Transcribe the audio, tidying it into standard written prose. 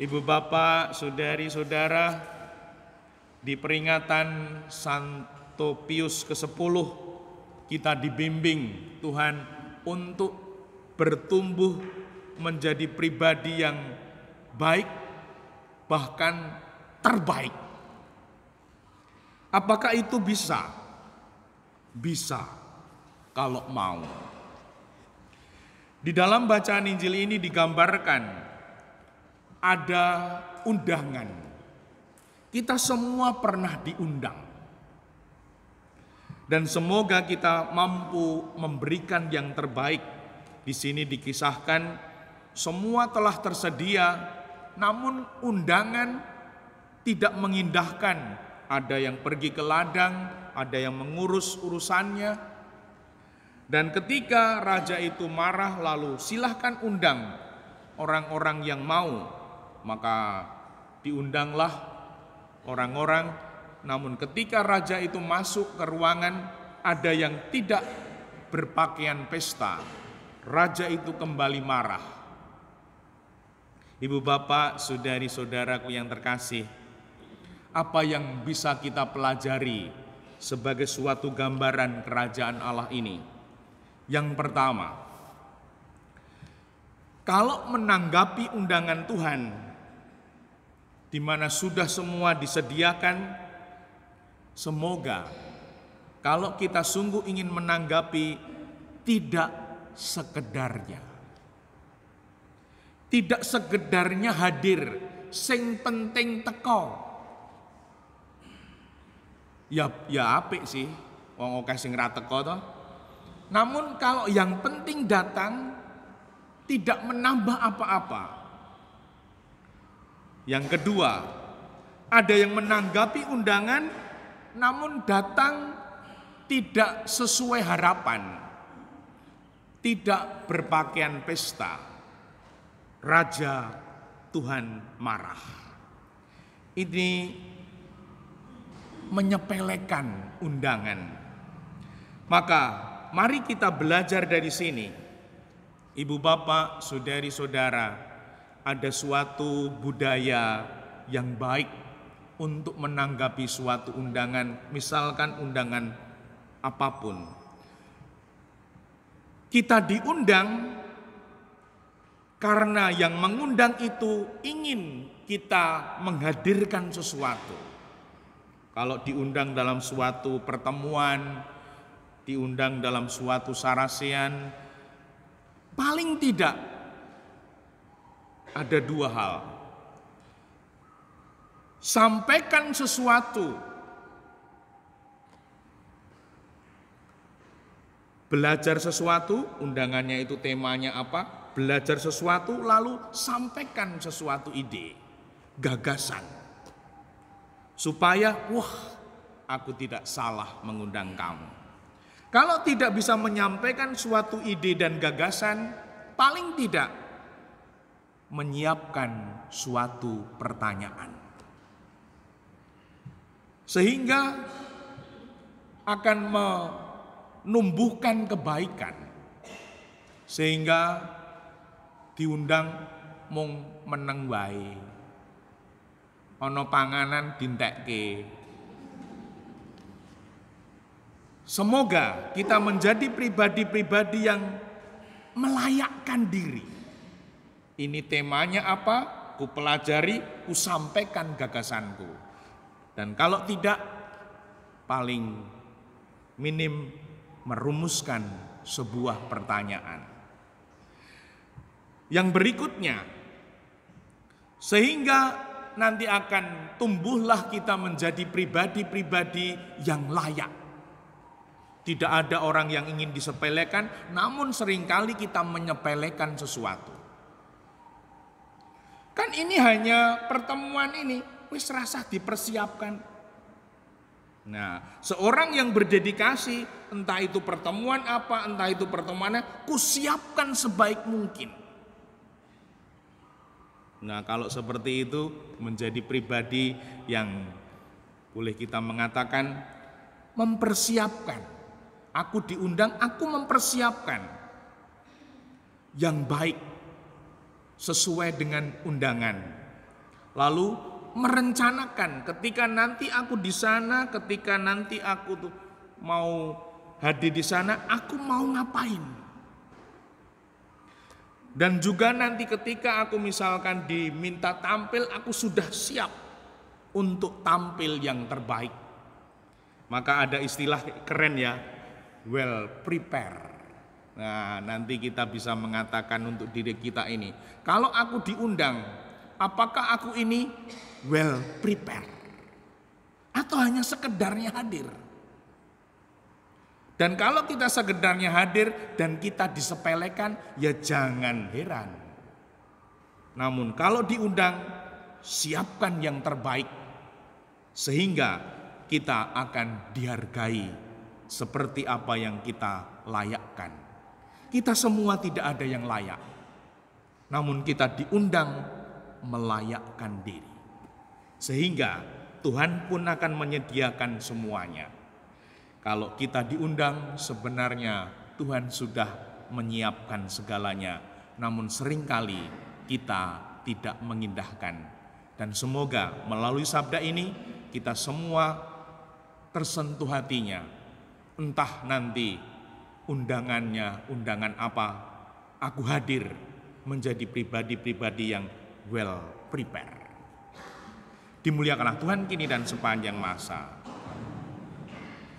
Ibu bapak, saudari-saudara, di peringatan Santo Pius ke-10 kita dibimbing Tuhan untuk bertumbuh menjadi pribadi yang baik, bahkan terbaik. Apakah itu bisa? Bisa, kalau mau. Di dalam bacaan Injil ini digambarkan ada undangan. Kita semua pernah diundang. Dan semoga kita mampu memberikan yang terbaik. Di sini dikisahkan semua telah tersedia, namun undangan tidak mengindahkan. Ada yang pergi ke ladang, ada yang mengurus urusannya. Dan ketika raja itu marah, lalu silahkan undang orang-orang yang mau. Maka diundanglah orang-orang, namun ketika raja itu masuk ke ruangan, ada yang tidak berpakaian pesta. Raja itu kembali marah. Ibu bapak, saudari-saudaraku yang terkasih, apa yang bisa kita pelajari sebagai suatu gambaran kerajaan Allah ini? Yang pertama, kalau menanggapi undangan Tuhan, di mana sudah semua disediakan, semoga kalau kita sungguh ingin menanggapi, tidak sekedarnya. Tidak sekedarnya hadir, sing penting teko. Ya apik sih, wong akeh sing ra teko to. Namun kalau yang penting datang, tidak menambah apa-apa. Yang kedua, ada yang menanggapi undangan namun datang tidak sesuai harapan, tidak berpakaian pesta. Raja Tuhan marah. Ini menyepelekan undangan. Maka mari kita belajar dari sini. Ibu bapak, saudari-saudara, ada suatu budaya yang baik untuk menanggapi suatu undangan, misalkan undangan apapun. Kita diundang karena yang mengundang itu ingin kita menghadirkan sesuatu. Kalau diundang dalam suatu pertemuan, diundang dalam suatu sarasean, paling tidak ada dua hal. Sampaikan sesuatu. Belajar sesuatu, undangannya itu temanya apa? Belajar sesuatu lalu sampaikan sesuatu ide, gagasan. Supaya, aku tidak salah mengundang kamu. Kalau tidak bisa menyampaikan suatu ide dan gagasan, paling tidak menyiapkan suatu pertanyaan. Sehingga akan menumbuhkan kebaikan. Sehingga diundang mung meneng wae. Ana panganan dintekke. Semoga kita menjadi pribadi-pribadi yang melayakkan diri. Ini temanya apa? Ku pelajari, ku sampaikan gagasanku. Dan kalau tidak, paling minim merumuskan sebuah pertanyaan. Yang berikutnya, sehingga nanti akan tumbuhlah kita menjadi pribadi-pribadi yang layak. Tidak ada orang yang ingin disepelekan, namun seringkali kita menyepelekan sesuatu. Kan ini hanya pertemuan ini, wis rasa dipersiapkan. Nah, seorang yang berdedikasi, entah itu pertemuan apa, entah itu pertemuannya, kusiapkan sebaik mungkin. Nah, kalau seperti itu menjadi pribadi yang boleh kita mengatakan mempersiapkan. Aku diundang, aku mempersiapkan yang baik sesuai dengan undangan. Lalu merencanakan ketika nanti aku di sana, ketika nanti aku tuh mau hadir di sana, aku mau ngapain. Dan juga nanti ketika aku misalkan diminta tampil, aku sudah siap untuk tampil yang terbaik. Maka ada istilah keren ya, well prepare. Nah, nanti kita bisa mengatakan untuk diri kita ini, kalau aku diundang, apakah aku ini well prepare? Atau hanya sekedarnya hadir? Dan kalau kita sekedarnya hadir dan kita disepelekan, ya jangan heran. Namun kalau diundang, siapkan yang terbaik, sehingga kita akan dihargai seperti apa yang kita layakkan. Kita semua tidak ada yang layak, namun kita diundang melayakkan diri. Sehingga Tuhan pun akan menyediakan semuanya. Kalau kita diundang, sebenarnya Tuhan sudah menyiapkan segalanya, namun seringkali kita tidak mengindahkan. Dan semoga melalui sabda ini kita semua tersentuh hatinya. Entah nanti undangannya, undangan apa, aku hadir menjadi pribadi-pribadi yang well prepared. Dimuliakanlah Tuhan kini dan sepanjang masa.